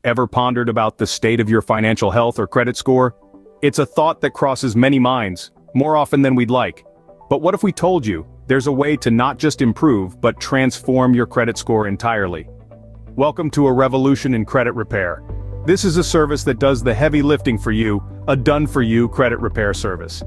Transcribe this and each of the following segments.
Ever pondered about the state of your financial health or credit score? It's a thought that crosses many minds, more often than we'd like. But what if we told you, there's a way to not just improve, but transform your credit score entirely? Welcome to a revolution in credit repair. This is a service that does the heavy lifting for you, a done-for-you credit repair service.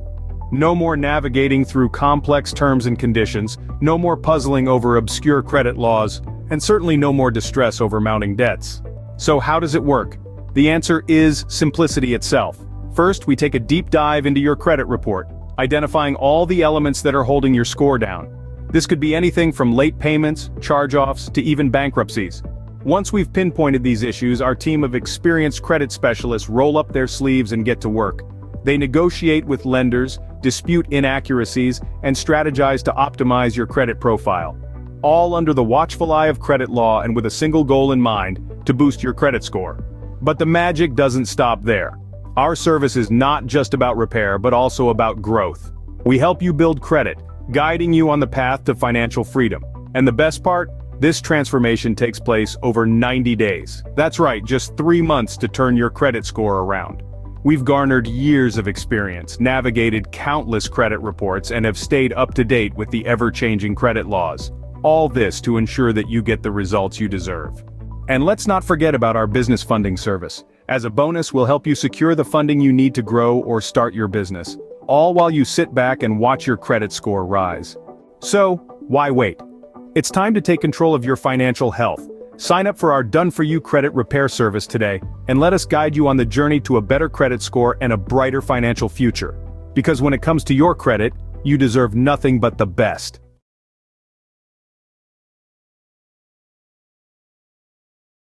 No more navigating through complex terms and conditions, no more puzzling over obscure credit laws, and certainly no more distress over mounting debts. So how does it work? The answer is simplicity itself. First, we take a deep dive into your credit report, identifying all the elements that are holding your score down. This could be anything from late payments, charge-offs, to even bankruptcies. Once we've pinpointed these issues, our team of experienced credit specialists roll up their sleeves and get to work. They negotiate with lenders, dispute inaccuracies, and strategize to optimize your credit profile. All under the watchful eye of credit law and with a single goal in mind, to boost your credit score. But the magic doesn't stop there. Our service is not just about repair, but also about growth. We help you build credit, guiding you on the path to financial freedom. And the best part? This transformation takes place over 90 days. That's right, just 3 months to turn your credit score around. We've garnered years of experience, navigated countless credit reports, and have stayed up to date with the ever-changing credit laws. All this to ensure that you get the results you deserve. And let's not forget about our business funding service. As a bonus, we'll help you secure the funding you need to grow or start your business, all while you sit back and watch your credit score rise. So, why wait? It's time to take control of your financial health. Sign up for our done-for-you credit repair service today, and let us guide you on the journey to a better credit score and a brighter financial future. Because when it comes to your credit, you deserve nothing but the best.